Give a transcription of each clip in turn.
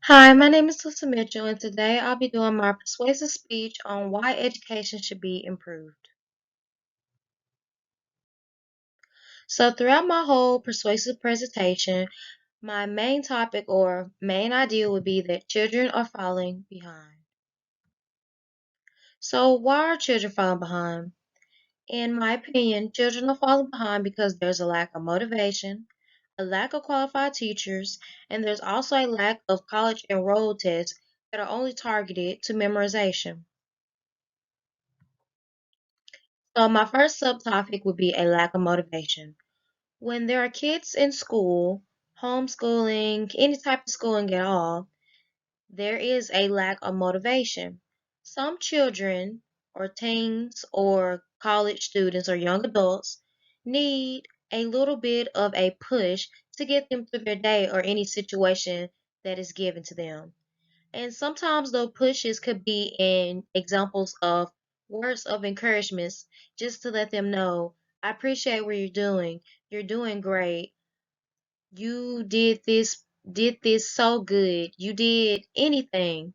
Hi, my name is Lisa Mitchell, and today I'll be doing my persuasive speech on why education should be improved. So, throughout my whole persuasive presentation, my main topic or main idea would be that children are falling behind. So, why are children falling behind? In my opinion, children are falling behind because there's a lack of motivation, a lack of qualified teachers, and there's also a lack of college enroll tests that are only targeted to memorization. So my first subtopic would be a lack of motivation. When there are kids in school, homeschooling, any type of schooling at all, there is a lack of motivation. Some children or teens or college students or young adults need a little bit of a push to get them through their day or any situation that is given to them. And sometimes those pushes could be in examples of words of encouragements just to let them know, I appreciate what you're doing. You're doing great. You did this so good. You did anything.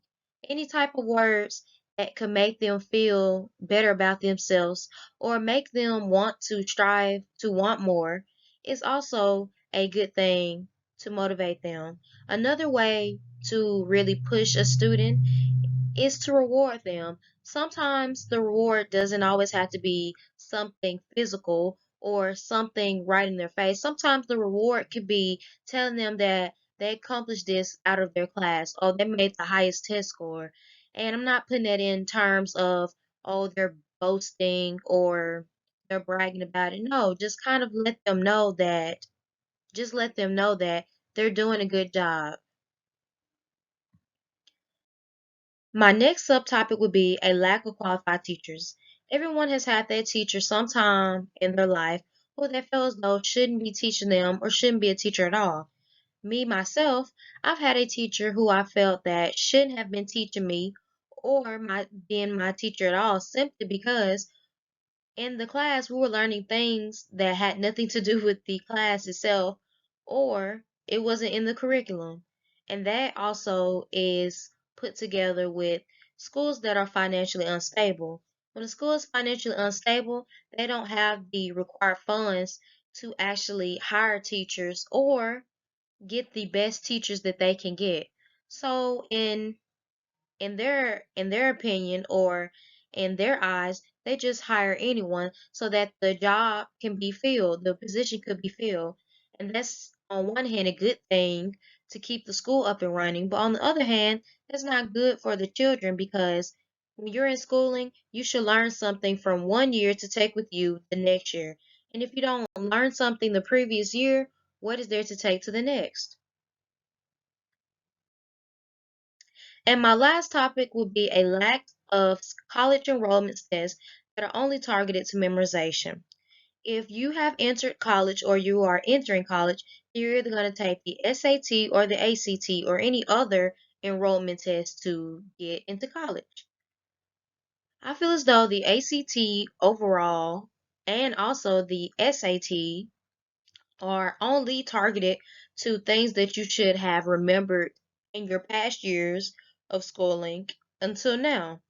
Any type of words that could make them feel better about themselves or make them want to strive to want more is also a good thing to motivate them. Another way to really push a student is to reward them. Sometimes the reward doesn't always have to be something physical or something right in their face. Sometimes the reward could be telling them that they accomplished this out of their class or they made the highest test score. And I'm not putting that in terms of, oh, they're boasting or they're bragging about it. No, just let them know that they're doing a good job. My next subtopic would be a lack of qualified teachers. Everyone has had that teacher sometime in their life who they feel as though shouldn't be teaching them or shouldn't be a teacher at all. Me, myself, I've had a teacher who I felt that shouldn't have been teaching me or being my teacher at all simply because in the class, we were learning things that had nothing to do with the class itself, or it wasn't in the curriculum. And that also is put together with schools that are financially unstable. When a school is financially unstable, they don't have the required funds to actually hire teachers or get the best teachers that they can get. So in their opinion or in their eyes, they just hire anyone so that the job can be filled, the position could be filled. And that's on one hand a good thing to keep the school up and running, but on the other hand, that's not good for the children because when you're in schooling, you should learn something from one year to take with you the next year. And if you don't learn something the previous year, what is there to take to the next? And my last topic would be a lack of college enrollment tests that are only targeted to memorization. If you have entered college or you are entering college, you're either going to take the SAT or the ACT or any other enrollment test to get into college. I feel as though the ACT overall and also the SAT are only targeted to things that you should have remembered in your past years of schooling until now.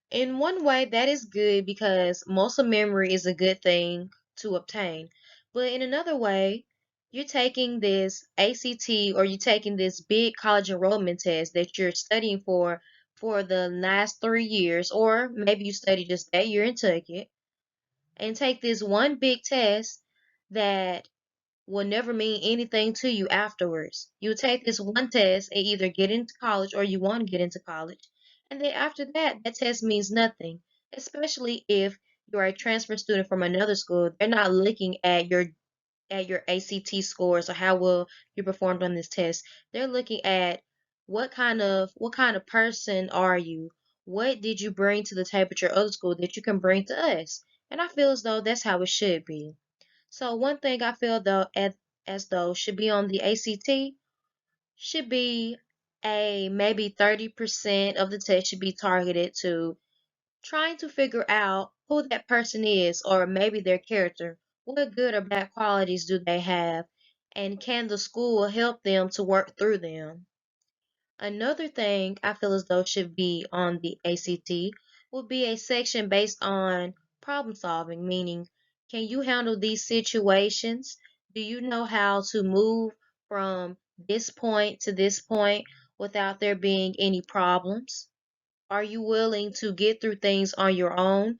In one way, that is good because muscle memory is a good thing to obtain. But in another way, you're taking this ACT or you're taking this big college enrollment test that you're studying for the last 3 years, or maybe you studied just that year and took it, and take this one big test that will never mean anything to you afterwards. You take this one test and either get into college or you want to get into college. And then after that, that test means nothing, especially if you're a transfer student from another school. They're not looking at your ACT scores or how well you performed on this test. They're looking at what kind of person are you? What did you bring to the table at your other school that you can bring to us? And I feel as though that's how it should be. So one thing I feel though as though should be on the ACT should be a maybe 30% of the test should be targeted to trying to figure out who that person is or maybe their character. What good or bad qualities do they have? And can the school help them to work through them? Another thing I feel as though should be on the ACT would be a section based on problem solving, meaning, can you handle these situations? Do you know how to move from this point to this point without there being any problems? Are you willing to get through things on your own?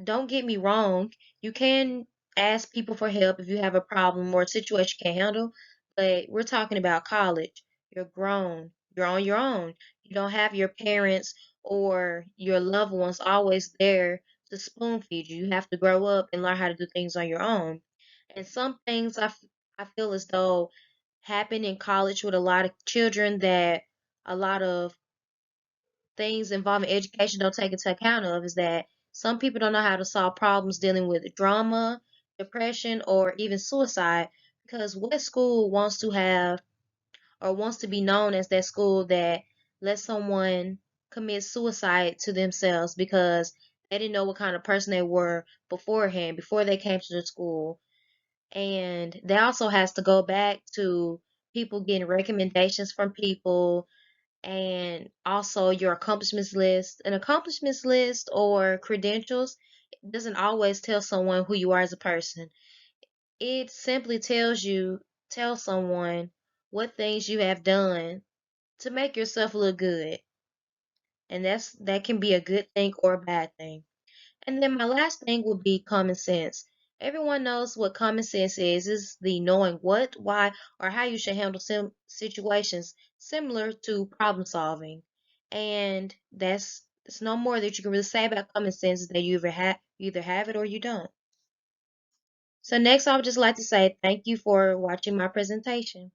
Don't get me wrong, you can ask people for help if you have a problem or a situation you can't handle, but we're talking about college. You're grown, you're on your own. You don't have your parents or your loved ones always there to spoon feed you. You have to grow up and learn how to do things on your own. And some things I feel as though happen in college with a lot of children that a lot of things involving education don't take into account of is that some people don't know how to solve problems dealing with drama, depression, or even suicide because what school wants to have or wants to be known as that school that lets someone commit suicide to themselves because they didn't know what kind of person they were beforehand, before they came to the school. And that also has to go back to people getting recommendations from people and also your accomplishments list. An accomplishments list or credentials doesn't always tell someone who you are as a person. It simply tell someone what things you have done to make yourself look good. And that can be a good thing or a bad thing. And then my last thing would be common sense. Everyone knows what common sense is the knowing what, why, or how you should handle situations similar to problem solving. And it's no more that you can really say about common sense is that you either have it or you don't. So next I would just like to say thank you for watching my presentation.